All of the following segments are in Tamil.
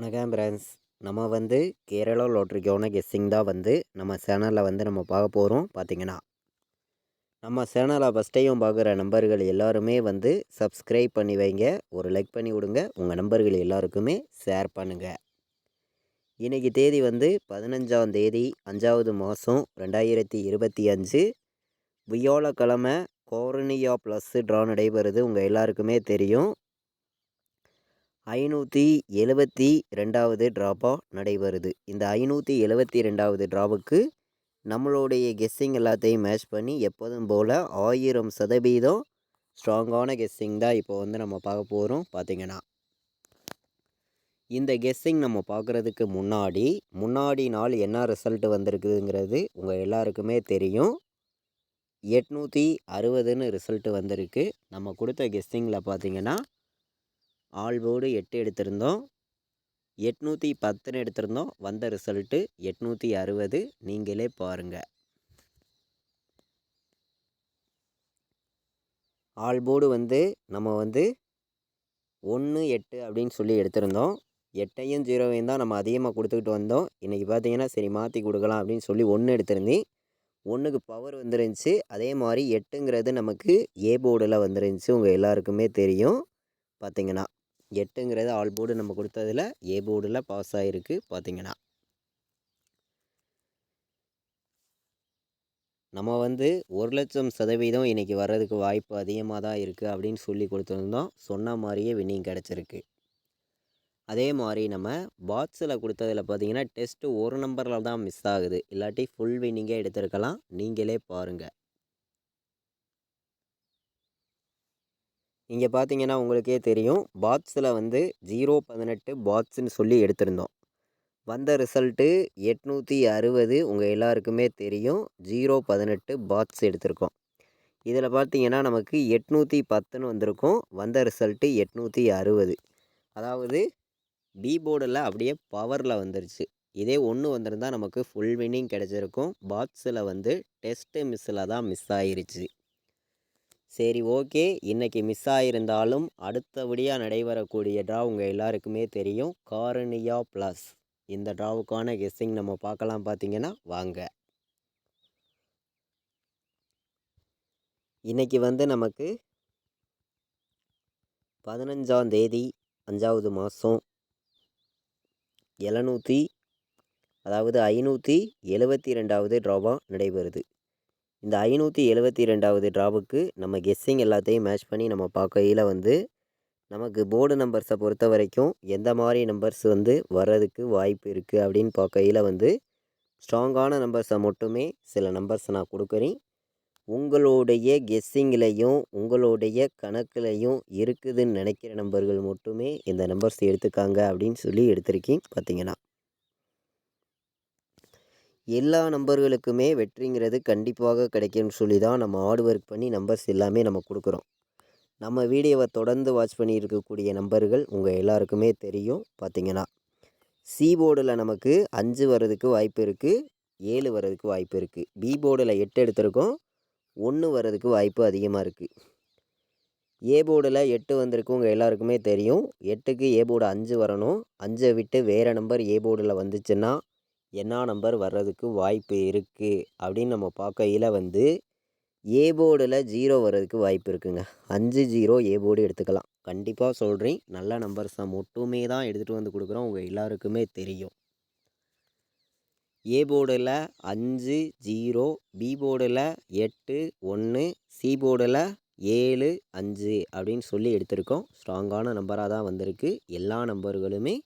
வணக்கம் ஃப்ரெண்ட்ஸ். நம்ம கேரளா லாட்ரிக்கான கெஸ்ஸிங் தான் நம்ம சேனலில் நம்ம பார்க்க போகிறோம். பார்த்தீங்கன்னா நம்ம சேனலை ஃபஸ்ட் டைம் பார்க்குற நம்பர்கள் எல்லாருமே சப்ஸ்கிரைப் பண்ணி வைங்க, ஒரு லைக் பண்ணி விடுங்க, உங்கள் நம்பர்கள் எல்லாருக்குமே ஷேர் பண்ணுங்கள். இன்றைக்கி தேதி 15ஆம் தேதி 5வது மாதம் 2025 வியாழக்கிழமை. கோரனியா ப்ளஸ் ட்ரா நடைபெறுது. உங்கள் எல்லாருக்குமே தெரியும். 572வது ட்ராப்பாக நடைபெறுது. இந்த 572வது ட்ராவுக்கு நம்மளுடைய கெஸ்ஸிங் எல்லாத்தையும் மேட்ச் பண்ணி எப்போதும் போல் 1000% ஸ்ட்ராங்கான கெஸ்ஸிங் தான் இப்போ நம்ம பார்க்க போகிறோம். பார்த்திங்கன்னா இந்த கெஸ்ஸிங் நம்ம பார்க்குறதுக்கு முன்னாடி நாள் என்ன ரிசல்ட் வந்திருக்குதுங்கிறது உங்கள் எல்லாருக்குமே தெரியும். 860ன்னு ரிசல்ட்டு வந்திருக்கு. நம்ம கொடுத்த கெஸ்ஸிங்கில் பார்த்திங்கன்னா ஆல் போர்டு 8 எடுத்திருந்தோம், 810ன்னு எடுத்திருந்தோம். வந்த ரிசல்ட்டு 860. நீங்களே பாருங்கள். ஆல் போர்டு நம்ம 1 8 அப்படின்னு சொல்லி எடுத்திருந்தோம். 8ஐயும் 0ஐயும் தான் நம்ம அதிகமாக கொடுத்துக்கிட்டு வந்தோம். இன்றைக்கி பார்த்தீங்கன்னா சரி மாற்றி கொடுக்கலாம் அப்படின்னு சொல்லி 1 எடுத்திருந்தேன். 1க்கு பவர் வந்துருந்துச்சு. அதே மாதிரி 8ங்கிறது நமக்கு ஏ போர்டில் வந்துருந்துச்சு. உங்கள் எல்லாருக்குமே தெரியும். பார்த்திங்கன்னா 8ங்கிறது ஆல் போர்டு நம்ம கொடுத்ததில் ஏ போர்டில் பாஸ் ஆகிருக்கு. பார்த்திங்கன்னா நம்ம 1,00,000% இன்றைக்கி வர்றதுக்கு வாய்ப்பு அதிகமாக தான் இருக்குது அப்படின்னு சொல்லி கொடுத்துருந்தோம். சொன்ன மாதிரியே வின்னிங் கிடச்சிருக்கு. அதே மாதிரி நம்ம பாக்ஸில் கொடுத்ததில் பார்த்திங்கன்னா டெஸ்ட்டு ஒரு நம்பரில் தான் மிஸ் ஆகுது. இல்லாட்டி ஃபுல் வின்னிங்கே எடுத்திருக்கலாம். நீங்களே பாருங்கள். இங்கே பார்த்தீங்கன்னா உங்களுக்கே தெரியும். பாக்ஸில் 018 பாக்ஸுன்னு சொல்லி எடுத்திருந்தோம். வந்த ரிசல்ட்டு 860. உங்கள் எல்லாருக்குமே தெரியும். 018 பாக்ஸ் எடுத்திருக்கோம். இதில் பார்த்தீங்கன்னா நமக்கு 810ன்னு வந்திருக்கும். வந்த ரிசல்ட்டு 860. அதாவது பி போர்டில் அப்படியே பவரில் வந்துருச்சு. இதே 1 வந்திருந்தால் நமக்கு ஃபுல் வின்னிங் கிடச்சிருக்கும். பாக்ஸில் டெஸ்ட்டு மிஸ்ஸில் தான் மிஸ் ஆகிருச்சு. சரி, ஓகே. இன்றைக்கி மிஸ் ஆகியிருந்தாலும் அடுத்தபடியாக நடைபெறக்கூடிய ட்ரா உங்கள் எல்லாருக்குமே தெரியும். காரனியா ப்ளஸ். இந்த ட்ராவுக்கான கெஸ்ஸிங் நம்ம பார்க்கலாம். பார்த்திங்கன்னா வாங்க. இன்றைக்கி நமக்கு 15ஆம் தேதி 5வது மாதம் 572வது ட்ராவாக நடைபெறுது. இந்த 572வது ட்ராவுக்கு நம்ம கெஸ்ஸிங் எல்லாத்தையும் மேட்ச் பண்ணி நம்ம பார்க்கையில் நமக்கு போர்டு நம்பர்ஸை பொறுத்த வரைக்கும் எந்த மாதிரி நம்பர்ஸ் வர்றதுக்கு வாய்ப்பு இருக்குது அப்படின்னு பார்க்கையில் ஸ்ட்ராங்கான நம்பர்ஸை மட்டுமே சில நம்பர்ஸை நான் கொடுக்குறேன். உங்களுடைய கெஸ்ஸிங்லேயும் உங்களுடைய கணக்குலையும் இருக்குதுன்னு நினைக்கிற நம்பர்கள் மட்டுமே இந்த நம்பர்ஸ் எடுத்துக்காங்க அப்படின்னு சொல்லி எடுத்திருக்கேன். பார்த்திங்கன்னா எல்லா நம்பர்களுக்குமே வெற்றிங்கிறது கண்டிப்பாக கிடைக்கும்னு சொல்லி தான் நம்ம ஹார்ட் ஒர்க் பண்ணி நம்பர்ஸ் எல்லாமே நம்ம கொடுக்குறோம். நம்ம வீடியோவை தொடர்ந்து வாட்ச் பண்ணி இருக்கக்கூடிய நம்பர்கள் உங்கள் எல்லாருக்குமே தெரியும். பார்த்திங்கன்னா சி போர்டில் நமக்கு 5 வர்றதுக்கு வாய்ப்பு இருக்குது, 7 வர்றதுக்கு வாய்ப்பு இருக்குது. பி போர்டில் 8 எடுத்திருக்கோம், 1 வர்றதுக்கு வாய்ப்பு அதிகமாக இருக்குது. ஏ போர்டில் 8 வந்திருக்கு. உங்கள் எல்லாருக்குமே தெரியும். 8க்கு ஏ போர்டு 5 வரணும். 5ஐ விட்டு வேறு நம்பர் ஏ போர்டில் வந்துச்சுன்னா என்ன நம்பர் வர்றதுக்கு வாய்ப்பு இருக்குது அப்படின்னு நம்ம பார்க்கையில் ஏ போர்டில் 0 வர்றதுக்கு வாய்ப்பு இருக்குங்க. 5-0 ஏ போர்டு எடுத்துக்கலாம். கண்டிப்பாக சொல்கிறேன். நல்ல நம்பர்ஸை மட்டுமே தான் எடுத்துகிட்டு கொடுக்குறோம். உங்கள் எல்லாருக்குமே தெரியும். ஏ போர்டில் 5-0, பி போர்டில் 8-1, சி போர்டில் 7-5 அப்படின்னு சொல்லி எடுத்திருக்கோம். ஸ்ட்ராங்கான நம்பராக தான் வந்திருக்கு. எல்லா நம்பர்களுமே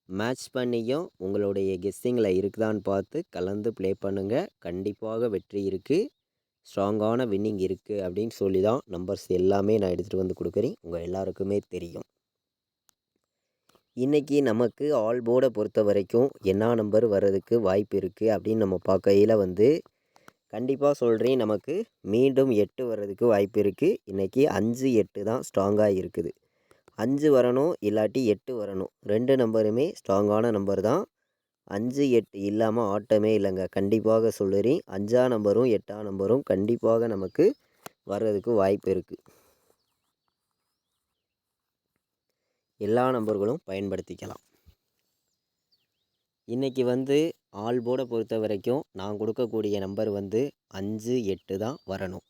மேட்ச் பண்ணியும் உங்களுடைய கெஸ்ஸிங்கில் இருக்குதான்னு பார்த்து கலந்து ப்ளே பண்ணுங்கள். கண்டிப்பாக வெற்றி இருக்குது, ஸ்ட்ராங்கான வின்னிங் இருக்குது அப்படின்னு சொல்லி தான் நம்பர்ஸ் எல்லாமே நான் எடுத்துகிட்டு கொடுக்குறேன். உங்கள் எல்லாருக்குமே தெரியும். இன்றைக்கி நமக்கு ஆல் போர்டை பொறுத்த வரைக்கும் என்ன நம்பர் வர்றதுக்கு வாய்ப்பு இருக்குது அப்படின்னு நம்ம பார்க்கையில் கண்டிப்பாக சொல்கிறேன். நமக்கு மீண்டும் 8 வர்றதுக்கு வாய்ப்பு இருக்குது. இன்றைக்கி 5-8 தான் ஸ்ட்ராங்காக இருக்குது. 5 வரணும், இல்லாட்டி 8 வரணும். 2 நம்பருமே ஸ்ட்ராங்கான நம்பர் தான். 5-8 இல்லாமல் ஆட்டமே இல்லைங்க. கண்டிப்பாக சொல்லுறேன். 5ஆம் நம்பரும் 8ஆம் நம்பரும் கண்டிப்பாக நமக்கு வர்றதுக்கு வாய்ப்பு இருக்குது. எல்லா நம்பர்களும் பயன்படுத்திக்கலாம். இன்றைக்கி வந்து ஆல் போர்டை பொறுத்த வரைக்கும் நான் கொடுக்கக்கூடிய நம்பர் வந்து 5 8 தான் வரணும்.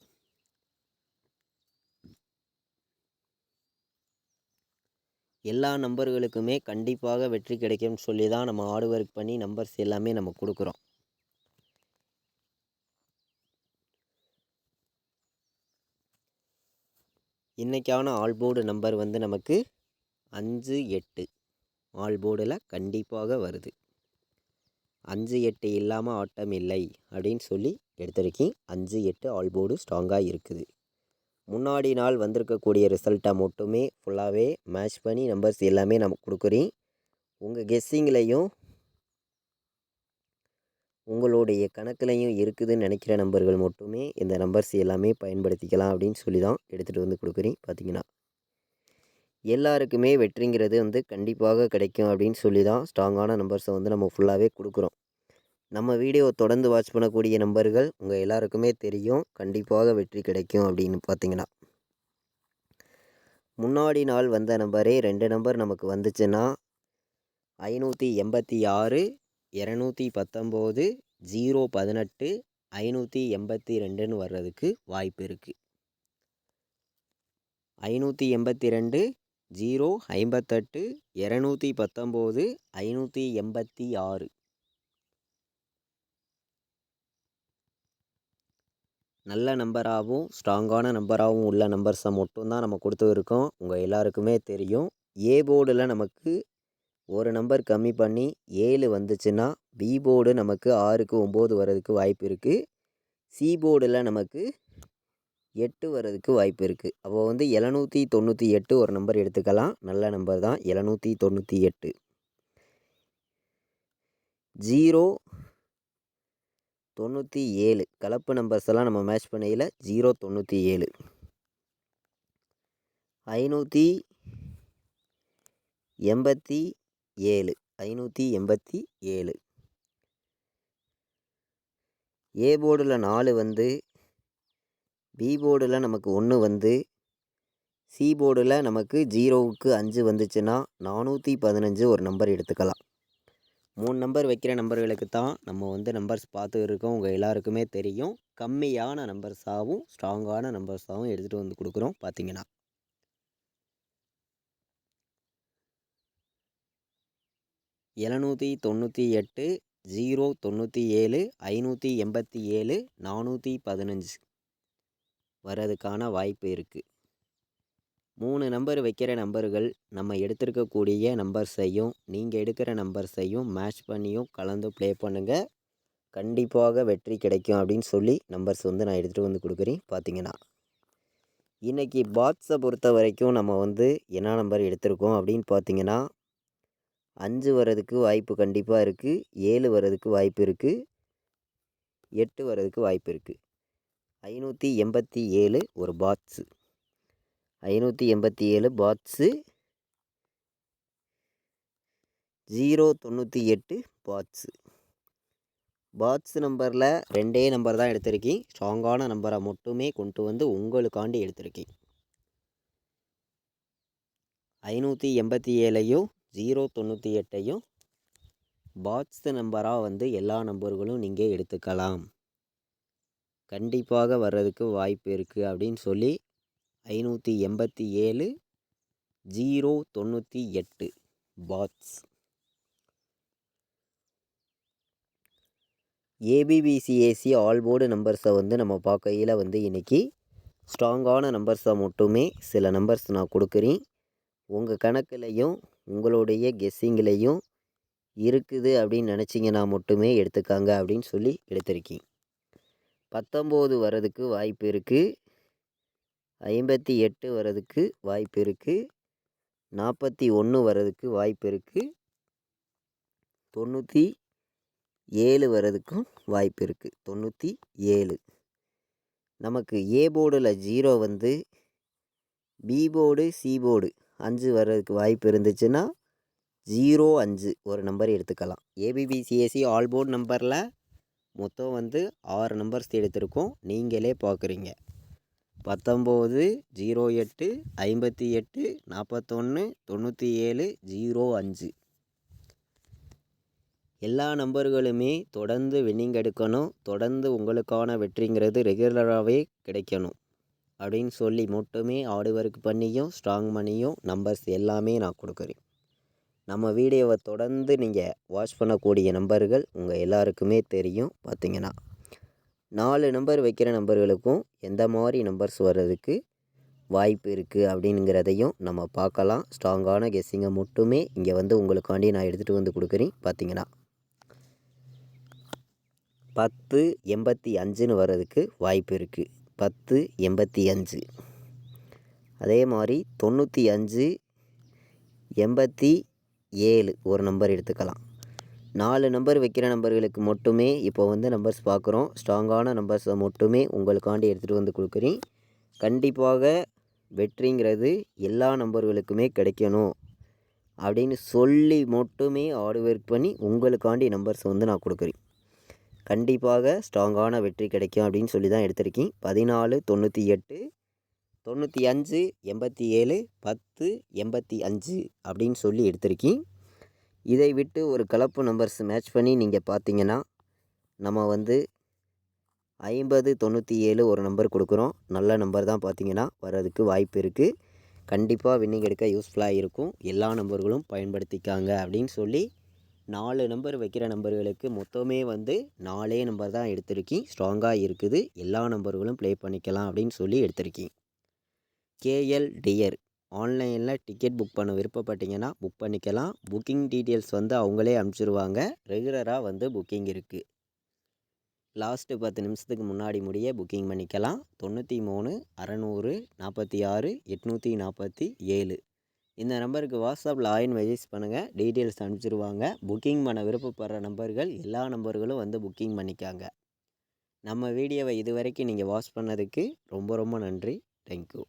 எல்லா நம்பர்களுக்குமே கண்டிப்பாக வெற்றி கிடைக்கும்னு சொல்லி தான் நம்ம ஹார்ட் ஒர்க் பண்ணி நம்பர்ஸ் எல்லாமே நம்ம கொடுக்குறோம். இன்றைக்கான ஆல் போர்டு நம்பர் வந்து நமக்கு 5 8 ஆல் போர்டில் கண்டிப்பாக வருது. 5 8 இல்லாமல் ஆட்டம் இல்லை அப்படின்னு சொல்லி எடுத்திருக்கேன். 5 8 ஆல் போர்டு ஸ்ட்ராங்காக இருக்குது. முன்னாடி நாள் வந்திருக்கக்கூடிய ரிசல்ட்டை மட்டுமே ஃபுல்லாகவே மேட்ச் பண்ணி நம்பர்ஸ் எல்லாமே நம்ம கொடுக்குறேன். உங்கள் கெஸ்ஸிங்லேயும் உங்களுடைய கணக்குலையும் இருக்குதுன்னு நினைக்கிற நம்பர்கள் மட்டுமே இந்த நம்பர்ஸ் எல்லாமே பயன்படுத்திக்கலாம் அப்படின்னு சொல்லி தான் எடுத்துகிட்டு வந்து கொடுக்குறேன். பார்த்தீங்கன்னா எல்லாருக்குமே வெற்றிங்கிறது வந்து கண்டிப்பாக கிடைக்கும் அப்படின்னு சொல்லி தான் ஸ்ட்ராங்கான நம்பர்ஸை வந்து நம்ம ஃபுல்லாகவே கொடுக்குறோம். நம்ம வீடியோ தொடர்ந்து வாட்ச் பண்ணக்கூடிய நம்பர்கள் உங்கள் எல்லாருக்குமே தெரியும் கண்டிப்பாக வெற்றி கிடைக்கும் அப்படின்னு. பார்த்தீங்கன்னா முன்னாடி நாள் வந்த நம்பரே 2 நம்பர் நமக்கு வந்துச்சுன்னா 586 219 018 582ன்னு வர்றதுக்கு வாய்ப்பு இருக்குது. 582 058 219 586 நல்ல நம்பராகவும் ஸ்ட்ராங்கான நம்பராகவும் உள்ள நம்பர்ஸை மட்டும்தான் நம்ம கொடுத்து இருக்கோம். உங்கள் எல்லாருக்குமே தெரியும். ஏ போர்டில் நமக்கு ஒரு நம்பர் கம்மி பண்ணி 7 வந்துச்சுன்னா பி போர்டு நமக்கு 6க்கு 9 வர்றதுக்கு வாய்ப்பு இருக்குது. சி போர்டில் நமக்கு 8 வர்றதுக்கு வாய்ப்பு இருக்குது. அப்போ வந்து 798 ஒரு நம்பர் எடுத்துக்கலாம். நல்ல நம்பர் தான் 798. 097 கலப்பு நம்பர்ஸ் எல்லாம் நம்ம மேட்ச் பண்ணையில் 097 587 ஏ போர்டில் 4 வந்து பி போர்டில் நமக்கு 1 வந்து சி போர்டில் நமக்கு 0க்கு 5 வந்துச்சுன்னா 415 ஒரு நம்பர் எடுத்துக்கலாம். 3 நம்பர் வைக்கிற நம்பர்களுக்கு தான் நம்ம வந்து நம்பர்ஸ் பார்த்து இருக்கோம். உங்கள் எல்லாருக்குமே தெரியும். கம்மியான நம்பர்ஸாகவும் ஸ்ட்ராங்கான நம்பர்ஸாகவும் எடுத்துகிட்டு வந்து கொடுக்குறோம். பார்த்தீங்கன்னா 798 097 587 415 வர்றதுக்கான வாய்ப்பு இருக்குது. 3 நம்பர் வைக்கிற நம்பர்கள் நம்ம எடுத்திருக்கக்கூடிய நம்பர்ஸையும் நீங்கள் எடுக்கிற நம்பர்ஸையும் மேட்ச் பண்ணியும் கலந்து ப்ளே பண்ணுங்கள். கண்டிப்பாக வெற்றி கிடைக்கும் அப்படின்னு சொல்லி நம்பர்ஸ் வந்து நான் எடுத்துகிட்டு வந்து கொடுக்குறேன். பார்த்தீங்கன்னா இன்றைக்கி பாட்ஸை பொறுத்த வரைக்கும் நம்ம வந்து என்ன நம்பர் எடுத்திருக்கோம் அப்படின்னு பார்த்தீங்கன்னா 5 வர்றதுக்கு வாய்ப்பு கண்டிப்பாக இருக்குது. 7 வர்றதுக்கு வாய்ப்பு இருக்குது. 8 வர்றதுக்கு வாய்ப்பு இருக்குது. 587 ஒரு பாட்ஸு. 587 பாட்ஸு. 098 பாட்ஸு. பாட்ஸ் நம்பரில் 2 நம்பர் தான் எடுத்திருக்கேன். ஸ்ட்ராங்கான நம்பரை மட்டுமே கொண்டு வந்து உங்களுக்காண்டி எடுத்திருக்கேன். 587ஐயும் 098ஐயும் பாட்ஸ் நம்பராக வந்து எல்லா நம்பர்களும் நீங்கள் எடுத்துக்கலாம். கண்டிப்பாக வர்றதுக்கு வாய்ப்பு இருக்குது அப்படின்னு சொல்லி 587 098 பாட்ஸ். ஏபிபிசிஏசி ஆல் போர்டு நம்பர்ஸை வந்து நம்ம பார்க்கையில் வந்து இன்றைக்கி ஸ்ட்ராங்கான நம்பர்ஸை மட்டுமே சில நம்பர்ஸ் நான் கொடுக்குறேன். உங்கள் கணக்குலையும் உங்களுடைய கெஸ்ஸிங்லேயும் இருக்குது அப்படின்னு நினச்சிங்கன்னா மட்டுமே எடுத்துக்காங்க அப்படின்னு சொல்லி எடுத்திருக்கேன். 19 வர்றதுக்கு வாய்ப்பு இருக்குது. 58 வர்றதுக்கு வாய்ப்பு இருக்குது. 41 வர்றதுக்கு வாய்ப்பு இருக்குது. 97 வர்றதுக்கும் வாய்ப்பு இருக்குது. 97 நமக்கு ஏ போர்டில் 0 வந்து பி போர்டு சி போர்டு 5 வர்றதுக்கு வாய்ப்பு இருந்துச்சுன்னா 05 ஒரு நம்பர் எடுத்துக்கலாம். ஏபிபிசிஎஸ்சி ஆல் போர்டு நம்பரில் மொத்தம் வந்து 6 நம்பர்ஸ் எடுத்திருக்கோம். நீங்களே பார்க்குறீங்க. 19 08 58 41 97 05 எல்லா நம்பர்களுமே தொடர்ந்து வின்னிங் எடுக்கணும், தொடர்ந்து உங்களுக்கான வெற்றிங்கிறது ரெகுலராகவே கிடைக்கணும் அப்படின்னு சொல்லி மட்டுமே ஹார்ட் ஒர்க் பண்ணியும் ஸ்ட்ராங் பண்ணியும் நம்பர்ஸ் எல்லாமே நான் கொடுக்குறேன். நம்ம வீடியோவை தொடர்ந்து நீங்கள் வாட்ச் பண்ணக்கூடிய நம்பர்கள் உங்கள் எல்லாருக்குமே தெரியும். பார்த்தீங்கன்னா 4 நம்பர் வைக்கிற நம்பர்களுக்கும் எந்த மாதிரி நம்பர்ஸ் வர்றதுக்கு வாய்ப்பு இருக்குது அப்படிங்கிறதையும் நம்ம பார்க்கலாம். ஸ்ட்ராங்கான கெஸ்ஸிங்கை மட்டுமே இங்கே வந்து உங்களுக்காண்டி நான் எடுத்துகிட்டு வந்து கொடுக்குறேன். பார்த்தீங்கன்னா 1085ன்னு வர்றதுக்கு வாய்ப்பு இருக்குது. 1085. அதே மாதிரி 95 87 ஒரு நம்பர் எடுத்துக்கலாம். 4 நம்பர் வைக்கிற நம்பர்களுக்கு மட்டுமே இப்போ வந்து நம்பர்ஸ் பார்க்குறோம். ஸ்ட்ராங்கான நம்பர்ஸை மட்டுமே உங்களுக்காண்டி எடுத்துகிட்டு வந்து கொடுக்குறேன். கண்டிப்பாக வெற்றிங்கிறது எல்லா நம்பர்களுக்குமே கிடைக்கணும் அப்படின்னு சொல்லி மட்டுமே ஹார்ட் ஒர்க் பண்ணி உங்களுக்காண்டி நம்பர்ஸ் வந்து நான் கொடுக்குறேன். கண்டிப்பாக ஸ்ட்ராங்கான வெற்றி கிடைக்கும் அப்படின்னு சொல்லி தான் எடுத்திருக்கேன். 14 98 95 87 10 85 அப்படின்னு சொல்லி எடுத்திருக்கேன். இதை விட்டு ஒரு கலப்பு நம்பர்ஸ் மேட்ச் பண்ணி நீங்கள் பார்த்தீங்கன்னா நம்ம வந்து 50 97 ஒரு நம்பர் கொடுக்குறோம். நல்ல நம்பர் தான் பார்த்தீங்கன்னா வர்றதுக்கு வாய்ப்பு இருக்குது. கண்டிப்பாக வின்னிங் எடுக்க யூஸ்ஃபுல்லாக இருக்கும். எல்லா நம்பர்களும் பயன்படுத்திக்காங்க அப்படின்னு சொல்லி 4 நம்பர் வைக்கிற நம்பர்களுக்கு மொத்தமே வந்து 4 நம்பர் தான் எடுத்திருக்கேன். ஸ்ட்ராங்காக இருக்குது. எல்லா நம்பர்களும் ப்ளே பண்ணிக்கலாம் அப்படின்னு சொல்லி எடுத்திருக்கேன். கேஎல் டியர் ஆன்லைனில் டிக்கெட் புக் பண்ண விருப்பப்பட்டீங்கன்னா புக் பண்ணிக்கலாம். புக்கிங் டீட்டெயில்ஸ் வந்து அவங்களே அனுப்பிச்சிருவாங்க. ரெகுலராக வந்து புக்கிங் இருக்குது. லாஸ்ட்டு 10 நிமிஷத்துக்கு முன்னாடி முடிய புக்கிங் பண்ணிக்கலாம். 93 600 46 847 இந்த நம்பருக்கு வாட்ஸ்அப்பில் மெசேஜ் பண்ணுங்கள். டீட்டெயில்ஸ் அனுப்பிச்சிருவாங்க. புக்கிங் பண்ண விருப்பப்படுற நம்பர்கள் எல்லா நம்பர்களும் வந்து புக்கிங் பண்ணிக்காங்க. நம்ம வீடியோவை இது வரைக்கும் நீங்கள் வாட்ச் பண்ணதுக்கு ரொம்ப ரொம்ப நன்றி. தேங்க்யூ.